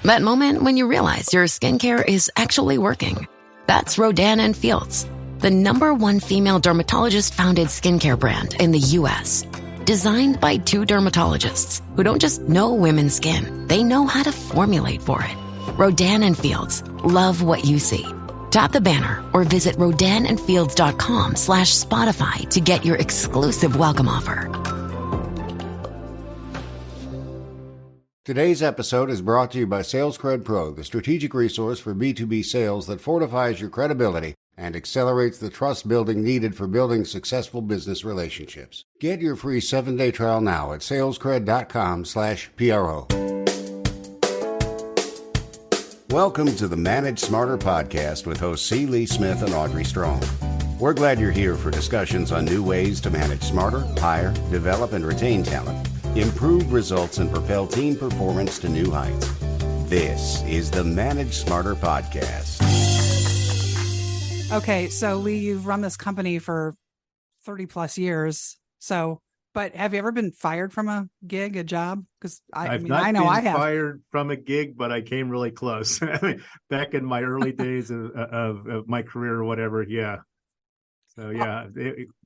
That moment when you realize your skincare is actually working. That's Rodan and Fields, the #1 female dermatologist-founded skincare brand in the U.S. Designed by 2 dermatologists who don't just know women's skin, they know how to formulate for it. Rodan and Fields, love what you see. Tap the banner or visit rodanandfields.com/Spotify to get your exclusive welcome offer. Today's episode is brought to you by SalesCred Pro, the strategic resource for B2B sales that fortifies your credibility and accelerates the trust building needed for building successful business relationships. Get your free 7-day trial now at salescred.com/PRO. Welcome to the Manage Smarter podcast with hosts C. Lee Smith and Audrey Strong. We're glad you're here for discussions on new ways to manage smarter, hire, develop, and retain talent, improve results, and propel team performance to new heights. This is the Manage Smarter podcast. Okay, so Lee, you've run this company for 30 plus years. But have you ever been fired from a gig, a job? Because I know I have. Fired from a gig, but I came really close. Back in my early days of my career or whatever. Yeah. So yeah,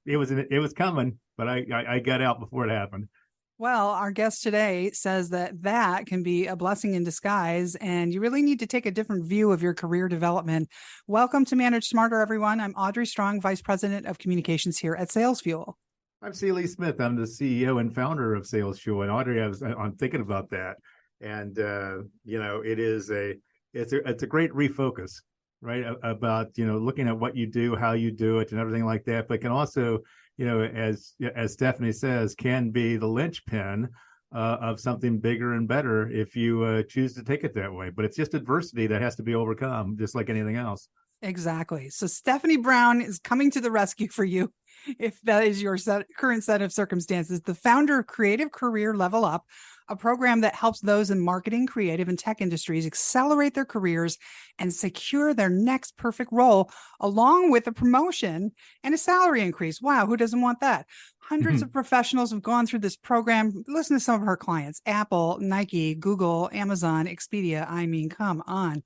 it was coming, but I got out before it happened. Well, our guest today says that can be a blessing in disguise, and you really need to take a different view of your career development. Welcome to Manage Smarter, everyone. I'm Audrey Strong, Vice President of Communications here at Sales Fuel. I'm C. Lee Smith. I'm the CEO and founder of Sales Fuel. And Audrey, I'm thinking about that, and it's a great refocus, right? About looking at what you do, how you do it, and everything like that. But can also, as Stephanie says, can be the linchpin of something bigger and better if you choose to take it that way. But it's just adversity that has to be overcome, just like anything else. Exactly. So Stephanie Brown is coming to the rescue for you, if that is your current set of circumstances. The founder of Creative Career Level Up, a program that helps those in marketing, creative, and tech industries accelerate their careers and secure their next perfect role, along with a promotion and a salary increase. Wow, who doesn't want that? Hundreds of professionals have gone through this program. Listen to some of her clients: Apple, Nike, Google, Amazon, Expedia. I mean, come on.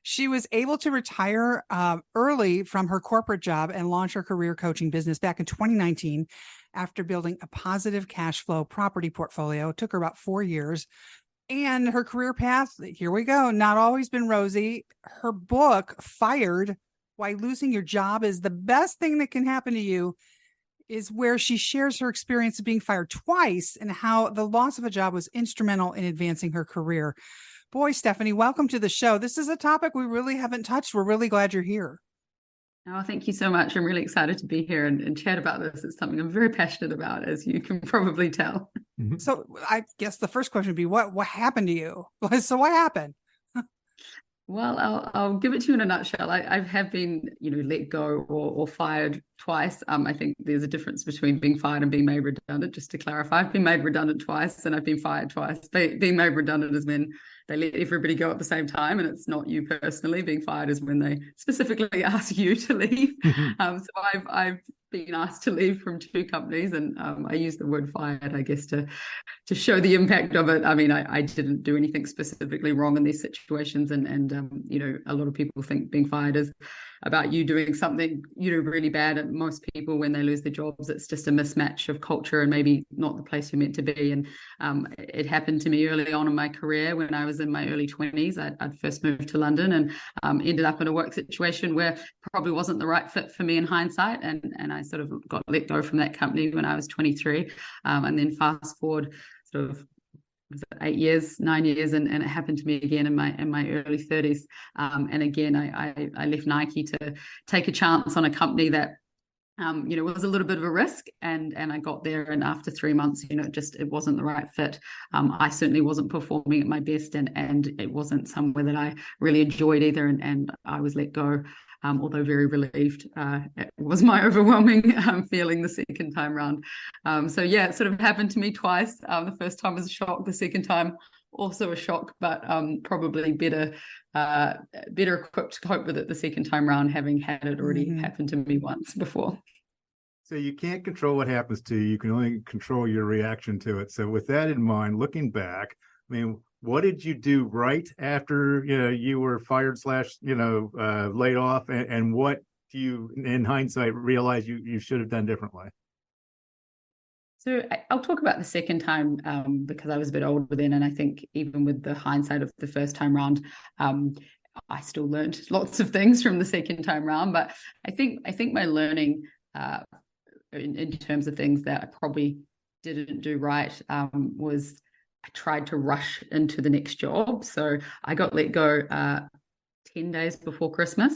She was able to retire early from her corporate job and launch her career coaching business back in 2019 after building a positive cash flow property portfolio. It took her about 4 years. And her career path, here we go, not always been rosy. Her book, Fired: Why Losing Your Job is the Best Thing That Can Happen to You, is where she shares her experience of being fired twice and how the loss of a job was instrumental in advancing her career. Boy, Stephanie, welcome to the show. This is a topic we really haven't touched. We're really glad you're here. Oh, thank you so much. I'm really excited to be here and chat about this. It's something I'm very passionate about, as you can probably tell. So I guess the first question would be, what happened to you? So what happened? Well, I'll give it to you in a nutshell. I have been, let go or fired twice. I think there's a difference between being fired and being made redundant. Just to clarify, I've been made redundant twice and I've been fired twice. Being made redundant is when they let everybody go at the same time, and it's not you personally. Being fired is when they specifically ask you to leave. So I've been asked to leave from 2 companies, and I use the word fired, I guess, to show the impact of it. I mean, I didn't do anything specifically wrong in these situations, and a lot of people think being fired is about you doing something really bad. And most people, when they lose their jobs, it's just a mismatch of culture and maybe not the place you're meant to be. And it happened to me early on in my career when I was in my early 20s. I'd first moved to London and ended up in a work situation where probably wasn't the right fit for me in hindsight, and I sort of got let go from that company when I was 23, and then fast forward sort of 8 years, 9 years, and it happened to me again in my early 30s. And again, I left Nike to take a chance on a company that was a little bit of a risk, and I got there, and after 3 months, it wasn't the right fit. I certainly wasn't performing at my best, and it wasn't somewhere that I really enjoyed either, and I was let go. Although very relieved. It was my overwhelming feeling the second time round. So yeah, it sort of happened to me twice. The first time was a shock. The second time also a shock, but probably better equipped to cope with it the second time round, having had it already happened to me once before. So you can't control what happens to you. You can only control your reaction to it. So with that in mind, looking back, I mean, what did you do right after you were fired slash laid off, and what do you, in hindsight, realize you should have done differently? So I'll talk about the second time because I was a bit older then, and I think even with the hindsight of the first time round, I still learned lots of things from the second time round. But I think my learning in terms of things that I probably didn't do right was I tried to rush into the next job. So I got let go 10 days before Christmas.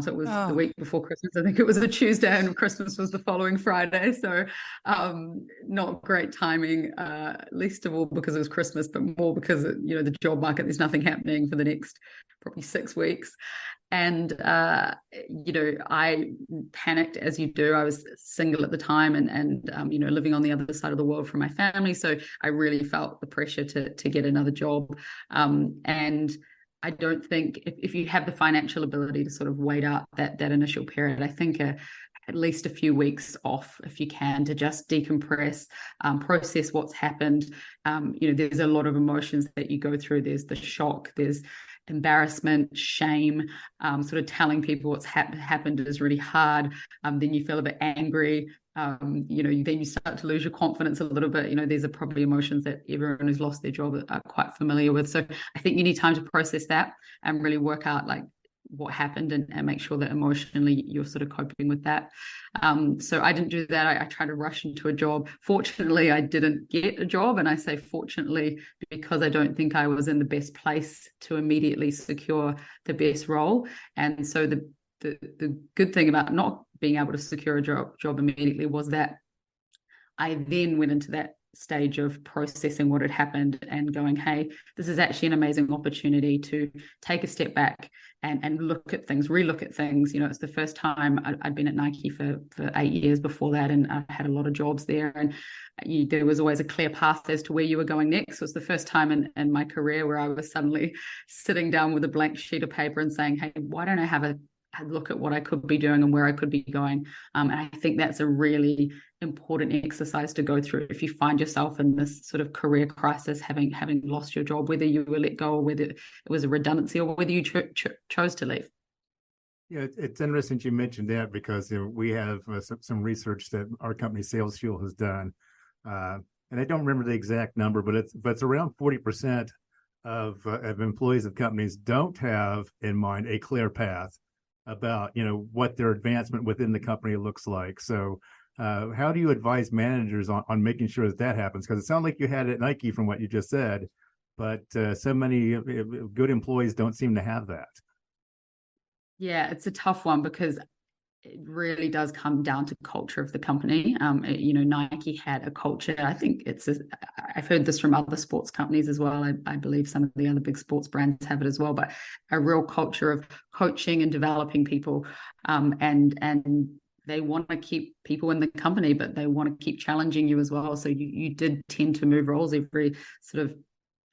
So it was the week before Christmas. I think it was a Tuesday and Christmas was the following Friday. So not great timing, least of all because it was Christmas, but more because, the job market, there's nothing happening for the next probably 6 weeks. And, I panicked as you do. I was single at the time and living on the other side of the world from my family. So I really felt the pressure to get another job. And I don't think if you have the financial ability to sort of wait out that initial period, I think at least a few weeks off, if you can, to just decompress, process what's happened. There's a lot of emotions that you go through. There's the shock, there's embarrassment, shame, sort of telling people what's happened is really hard. Then you feel a bit angry. Then you start to lose your confidence a little bit. These are probably emotions that everyone who's lost their job are quite familiar with. So I think you need time to process that and really work out like what happened and make sure that emotionally you're sort of coping with that. So I didn't do that. I tried to rush into a job. Fortunately, I didn't get a job. And I say fortunately because I don't think I was in the best place to immediately secure the best role. And so the good thing about not being able to secure a job immediately was that I then went into that stage of processing what had happened and going, hey, this is actually an amazing opportunity to take a step back and look at things, relook at things. It's the first time I'd been at Nike for 8 years before that, and I had a lot of jobs there, and there was always a clear path as to where you were going next. It was the first time in my career where I was suddenly sitting down with a blank sheet of paper and saying, hey, why don't I have a look at what I could be doing and where I could be going. And I think that's a really important exercise to go through if you find yourself in this sort of career crisis, having lost your job, whether you were let go or whether it was a redundancy or whether you chose to leave. Yeah, it's interesting you mentioned that because we have some research that our company Sales Fuel has done, and I don't remember the exact number, but it's around 40% of employees of companies don't have in mind a clear path about what their advancement within the company looks like. So how do you advise managers on making sure that happens? Because it sounds like you had it at Nike from what you just said, but so many good employees don't seem to have that. Yeah, it's a tough one because it really does come down to culture of the company. Nike had a culture. I think I've heard this from other sports companies as well. I believe some of the other big sports brands have it as well, but a real culture of coaching and developing people. And they want to keep people in the company, but they want to keep challenging you as well. So you did tend to move roles every sort of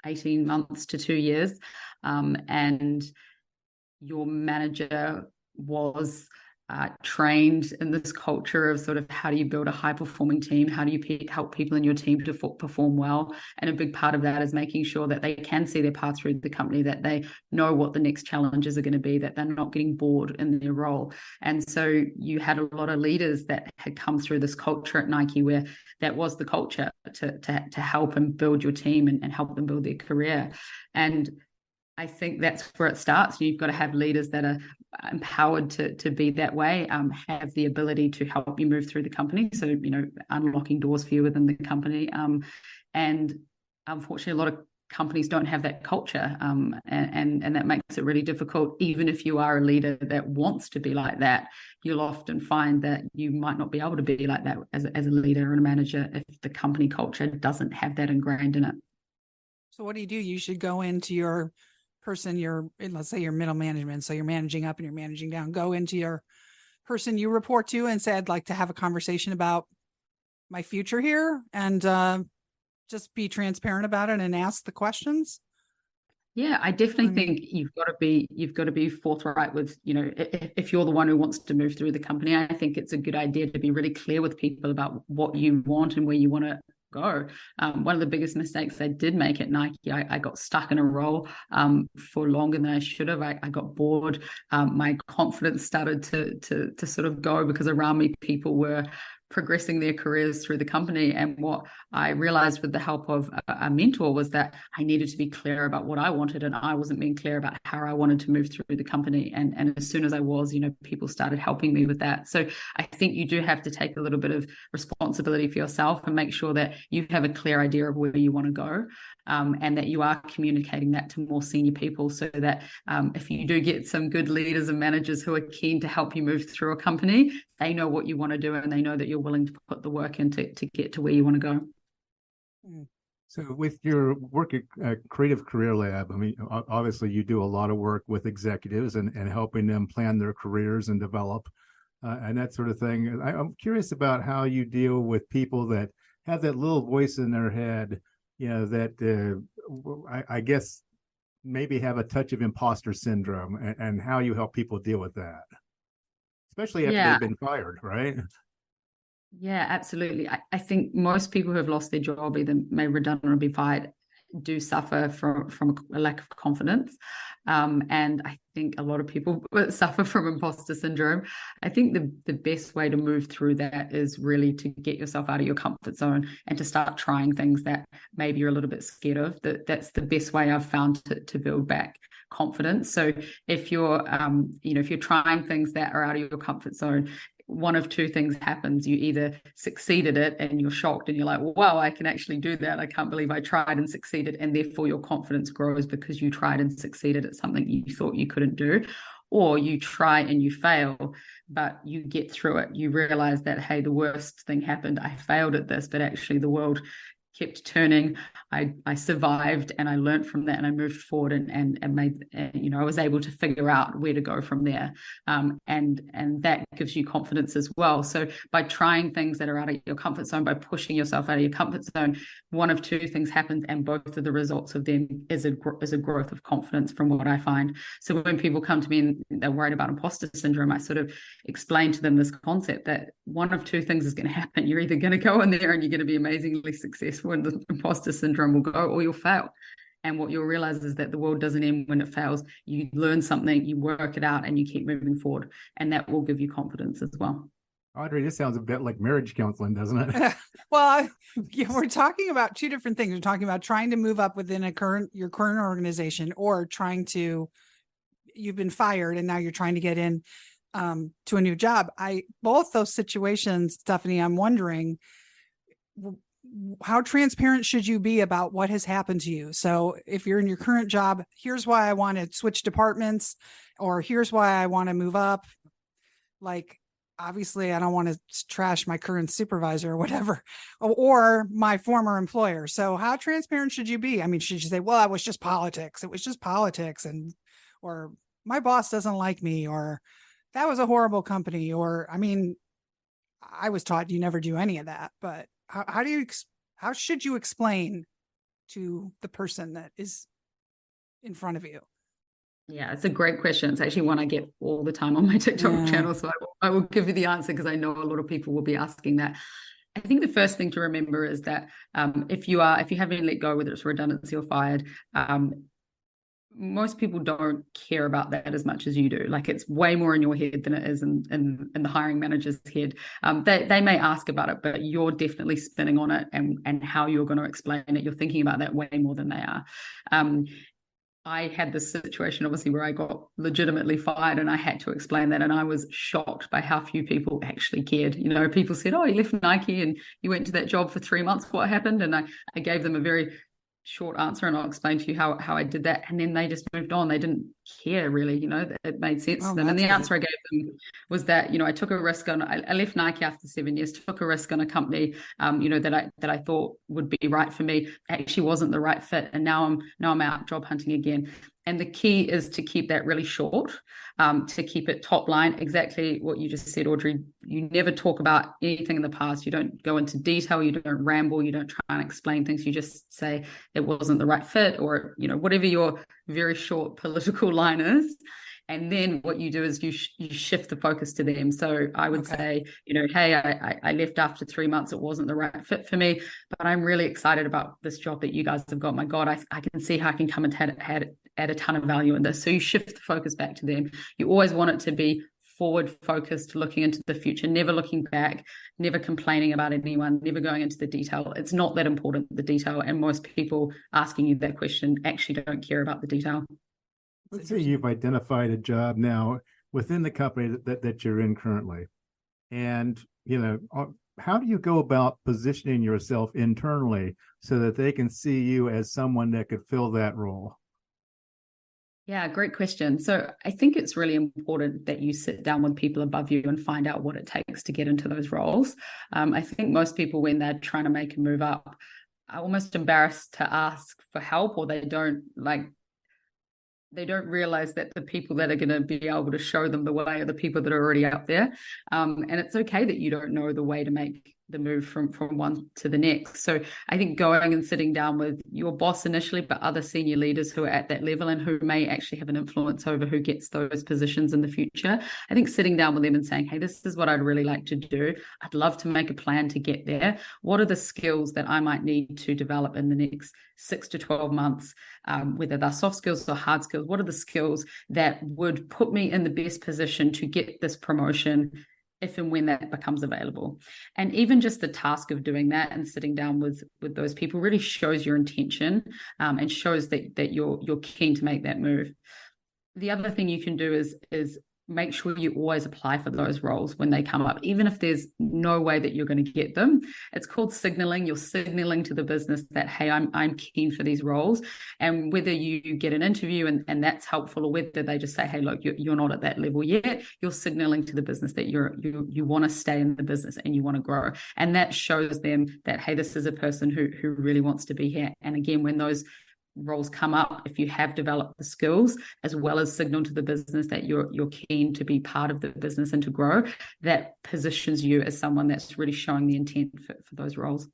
18 months to 2 years. And your manager was trained in this culture of sort of how do you build a high performing team, how do you help people in your team to perform well, and a big part of that is making sure that they can see their path through the company, that they know what the next challenges are going to be, that they're not getting bored in their role. And so you had a lot of leaders that had come through this culture at Nike where that was the culture to help and build your team and help them build their career. And I think that's where it starts. You've got to have leaders that are empowered to be that way, have the ability to help you move through the company. So, unlocking doors for you within the company. And unfortunately, a lot of companies don't have that culture. And that makes it really difficult. Even if you are a leader that wants to be like that, you'll often find that you might not be able to be like that as a leader and a manager if the company culture doesn't have that ingrained in it. So what do? You should go into your person, let's say your middle management, so you're managing up and you're managing down, go into your person you report to and say, I'd like to have a conversation about my future here, and just be transparent about it and ask the questions. Yeah, I definitely think you've got to be forthright with, if you're the one who wants to move through the company, I think it's a good idea to be really clear with people about what you want and where you want to go. One of the biggest mistakes I did make at Nike, I got stuck in a role for longer than I should have. I got bored. My confidence started to sort of go, because around me people were progressing their careers through the company. And what I realized with the help of a mentor was that I needed to be clear about what I wanted, and I wasn't being clear about how I wanted to move through the company. And as soon as I was, people started helping me with that. So I think you do have to take a little bit of responsibility for yourself and make sure that you have a clear idea of where you want to go. And that you are communicating that to more senior people, so that if you do get some good leaders and managers who are keen to help you move through a company, they know what you want to do, and they know that you're willing to put the work in to get to where you want to go. So with your work at Creative Career Lab, I mean, obviously you do a lot of work with executives and helping them plan their careers and develop and that sort of thing. I'm curious about how you deal with people that have that little voice in their head, that I guess maybe have a touch of imposter syndrome, and how you help people deal with that, especially after they've been fired, right? Yeah, absolutely. I think most people who have lost their job, either made redundant or be fired, do suffer from a lack of confidence. And I think a lot of people suffer from imposter syndrome. I think the best way to move through that is really to get yourself out of your comfort zone and to start trying things that maybe you're a little bit scared of. That's the best way I've found to build back confidence. So if you're if you're trying things that are out of your comfort zone, one of two things happens. You either succeed at it and you're shocked and you're like, wow, I can actually do that. I can't believe I tried and succeeded. And therefore your confidence grows because you tried and succeeded at something you thought you couldn't do. Or you try and you fail, but you get through it. You realize that, hey, the worst thing happened. I failed at this, but actually the world kept turning. I survived, and I learned from that, and I moved forward and made, I was able to figure out where to go from there. And that gives you confidence as well. So by trying things that are out of your comfort zone, by pushing yourself out of your comfort zone, one of two things happens, and both of the results of them is a growth of confidence, from what I find. So when people come to me and they're worried about imposter syndrome, I sort of explain to them this concept that one of two things is going to happen. You're either going to go in there and you're going to be amazingly successful and the imposter syndrome will go, or you'll fail. And what you'll realize is that the world doesn't end when it fails. You learn something, you work it out, and you keep moving forward. And that will give you confidence as well. Audrey, this sounds a bit like marriage counseling, doesn't it? Well, we're talking about two different things. We're talking about trying to move up within your current organization, or you've been fired and now you're trying to get in to a new job. Both those situations, Stephanie, I'm wondering, how transparent should you be about what has happened to you? So if you're in your current job, here's why I want to switch departments, or here's why I want to move up. Like, obviously I don't want to trash my current supervisor or whatever, or my former employer. So how transparent should you be? I mean, should you say, well, it was just politics. It was just politics. Or my boss doesn't like me, or that was a horrible company. Or, I mean, I was taught you never do any of that, but how should you explain to the person that is in front of you? Yeah, it's a great question. It's actually one I get all the time on my TikTok channel. So I will give you the answer, because I know a lot of people will be asking that. I think the first thing to remember is that if you have been let go, whether it's redundancy or fired, most people don't care about that as much as you do. Like, it's way more in your head than it is in the hiring manager's head. They may ask about it, but you're definitely spinning on it, and how you're going to explain it. You're thinking about that way more than they are. I had this situation, obviously, where I got legitimately fired, and I had to explain that. And I was shocked by how few people actually cared. People said, oh, you left Nike and you went to that job for 3 months. What happened? And I gave them a very short answer, and I'll explain to you how I did that. And then they just moved on. They didn't care, really. It made sense to them. And the answer I gave them was that, I took a risk on, I left Nike after 7 years, took a risk on a company, that I thought would be right for me. Actually wasn't the right fit. And now I'm out job hunting again. And the key is to keep that really short, to keep it top line. Exactly what you just said, Audrey. You never talk about anything in the past. You don't go into detail. You don't ramble. You don't try and explain things. You just say it wasn't the right fit, or whatever your very short political line is. And then what you do is you shift the focus to them. So I would say, hey, I left after 3 months. It wasn't the right fit for me, but I'm really excited about this job that you guys have got. My God, I can see how I can come and add a ton of value in this. So you shift the focus back to them. You always want it to be forward focused, looking into the future, never looking back, never complaining about anyone, never going into the detail. It's not that important, the detail. And most people asking you that question actually don't care about the detail. Let's say you've identified a job now within the company that you're in currently. And, how do you go about positioning yourself internally so that they can see you as someone that could fill that role? Yeah, great question. So I think it's really important that you sit down with people above you and find out what it takes to get into those roles. I think most people, when they're trying to make a move up, are almost embarrassed to ask for help, or they don't realize that the people that are going to be able to show them the way are the people that are already out there. And it's okay that you don't know the way to make the move from one to the next. So I think going and sitting down with your boss initially, but other senior leaders who are at that level and who may actually have an influence over who gets those positions in the future. I think sitting down with them and saying, hey, this is what I'd really like to do. I'd love to make a plan to get there. What are the skills that I might need to develop in the next 6 to 12 months, whether they're soft skills or hard skills? What are the skills that would put me in the best position to get this promotion if and when that becomes available? And even just the task of doing that and sitting down with those people really shows your intention, and shows that you're keen to make that move. The other thing you can do is make sure you always apply for those roles when they come up, even if there's no way that you're going to get them. It's called signaling. You're signaling to the business that, hey, I'm keen for these roles. And whether you get an interview and that's helpful, or whether they just say, hey, look, you're not at that level yet, you're signaling to the business that you want to stay in the business and you want to grow. And that shows them that, hey, this is a person who really wants to be here. And again, when those roles come up, if you have developed the skills as well as signal to the business that you're keen to be part of the business and to grow, that positions you as someone that's really showing the intent for those roles.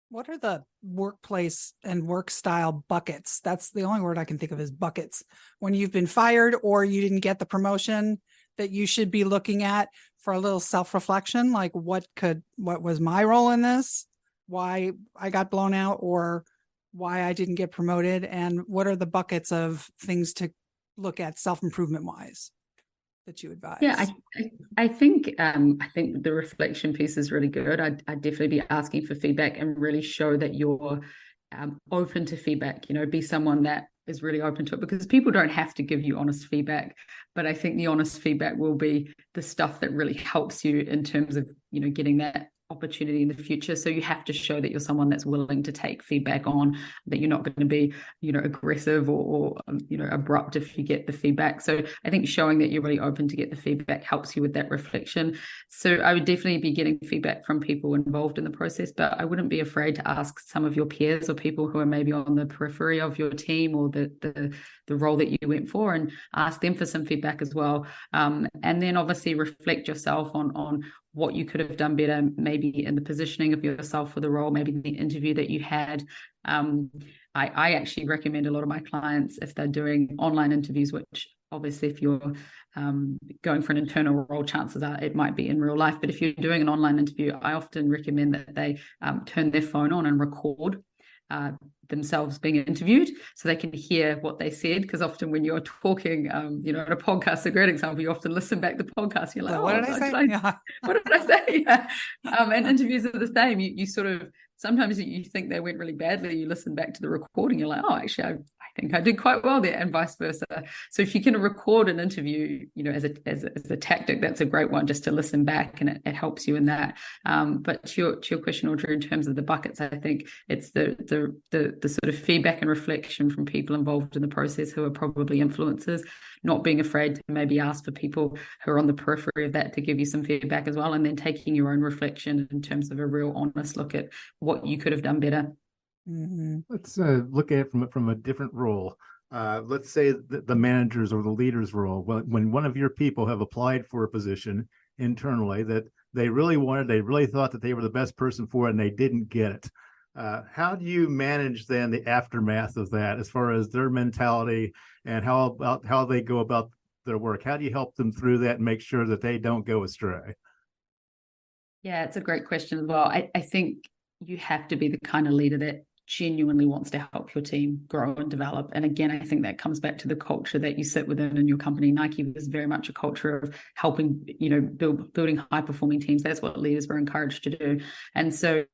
What are the workplace and work style buckets? That's the only word I can think of is buckets. When you've been fired or you didn't get the promotion that you should be looking at for a little self-reflection, like what was my role in this? Why I got blown out, or why I didn't get promoted, and what are the buckets of things to look at self-improvement wise that you advise? Yeah, I think the reflection piece is really good. I'd definitely be asking for feedback and really show that you're open to feedback. Be someone that is really open to it, because people don't have to give you honest feedback, but I think the honest feedback will be the stuff that really helps you in terms of getting that opportunity in the future. So you have to show that you're someone that's willing to take feedback on, that you're not going to be aggressive or abrupt if you get the feedback. So I think showing that you're really open to get the feedback helps you with that reflection. So I would definitely be getting feedback from people involved in the process, but I wouldn't be afraid to ask some of your peers or people who are maybe on the periphery of your team or the role that you went for, and ask them for some feedback as well. And then obviously reflect yourself on what you could have done better, maybe in the positioning of yourself for the role, maybe the interview that you had. I actually recommend a lot of my clients, if they're doing online interviews, which obviously if you're going for an internal role, chances are it might be in real life. But if you're doing an online interview, I often recommend that they turn their phone on and record themselves being interviewed so they can hear what they said, because often when you're talking in a podcast, a great example, you often listen back to the podcast, you're like, what did I say? What did I say? Yeah. And interviews are the same. You sort of, sometimes you think they went really badly, you listen back to the recording, you're like, oh, actually I think I did quite well there, and vice versa. So if you can record an interview, as a tactic, that's a great one, just to listen back, and it helps you in that. But to your question, Audrey, in terms of the buckets, I think it's the sort of feedback and reflection from people involved in the process who are probably influencers, not being afraid to maybe ask for people who are on the periphery of that to give you some feedback as well, and then taking your own reflection in terms of a real honest look at what you could have done better. Let's look at it from a different role. let's say the managers or the leaders role, when one of your people have applied for a position internally that they really wanted, they really thought that they were the best person for it, and they didn't get it. How do you manage then the aftermath of that, as far as their mentality and how they go about their work? How do you help them through that and make sure that they don't go astray? Yeah, it's a great question as well. I think you have to be the kind of leader that genuinely wants to help your team grow and develop. And again, I think that comes back to the culture that you sit within in your company. Nike was very much a culture of helping, building high performing teams. That's what leaders were encouraged to do. And so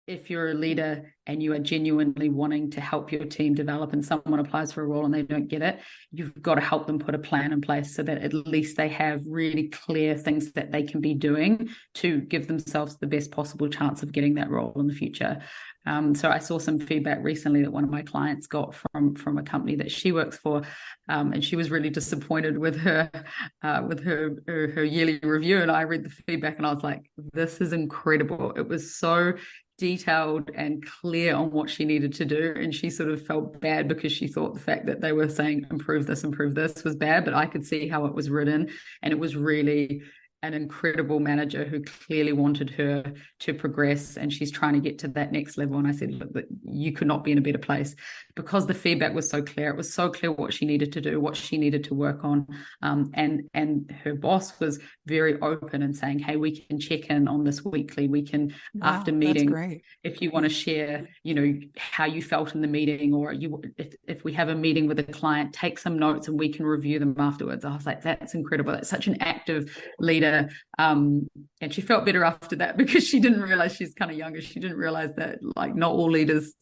if you're a leader and you are genuinely wanting to help your team develop and someone applies for a role and they don't get it, you've got to help them put a plan in place so that at least they have really clear things that they can be doing to give themselves the best possible chance of getting that role in the future. So I saw some feedback recently that one of my clients got from a company that she works for, and she was really disappointed with her yearly review. And I read the feedback and I was like, this is incredible. It was so detailed and clear on what she needed to do, and she sort of felt bad because she thought the fact that they were saying improve this was bad, but I could see how it was written, and it was really an incredible manager who clearly wanted her to progress, and she's trying to get to that next level. And I said, look, you could not be in a better place, because the feedback was so clear. It was so clear what she needed to do, what she needed to work on. And her boss was very open and saying, hey, we can check in on this weekly. We can, after meeting, if you want to share, how you felt in the meeting, or if we have a meeting with a client, take some notes and we can review them afterwards. I was like, that's incredible. That's such an active leader. And she felt better after that, because she didn't realize, she's kind of younger, she didn't realize that like not all leaders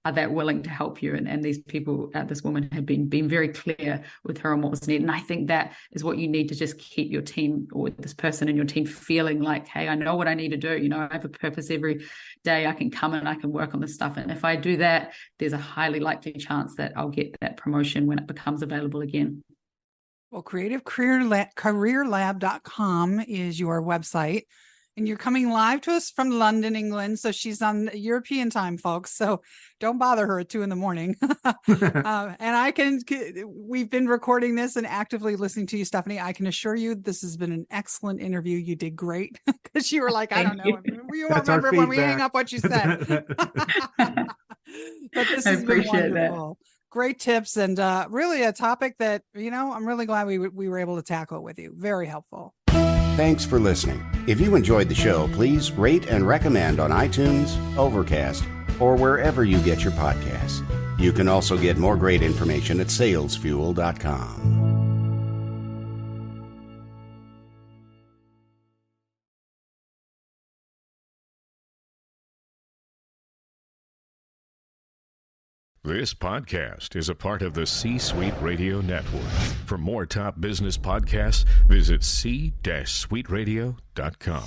are that willing to help you, and these people, this woman had been very clear with her on what was needed. And I think that is what you need to just keep your team, or this person in your team, feeling like, hey, I know what I need to do, I have a purpose every day, I can come and I can work on this stuff, and if I do that, there's a highly likely chance that I'll get that promotion when it becomes available again. Well, creativecareerlab.com is your website, and you're coming live to us from London, England. So she's on European time, folks. So don't bother her at 2 a.m. And we've been recording this and actively listening to you, Stephanie. I can assure you this has been an excellent interview. You did great, because you were like, I don't know. You won't remember when we hang up what you said. But this has been wonderful. That. Great tips, and really a topic that, I'm really glad we were able to tackle with you. Very helpful. Thanks for listening. If you enjoyed the show, please rate and recommend on iTunes, Overcast, or wherever you get your podcasts. You can also get more great information at salesfuel.com. This podcast is a part of the C-Suite Radio Network. For more top business podcasts, visit c-suiteradio.com.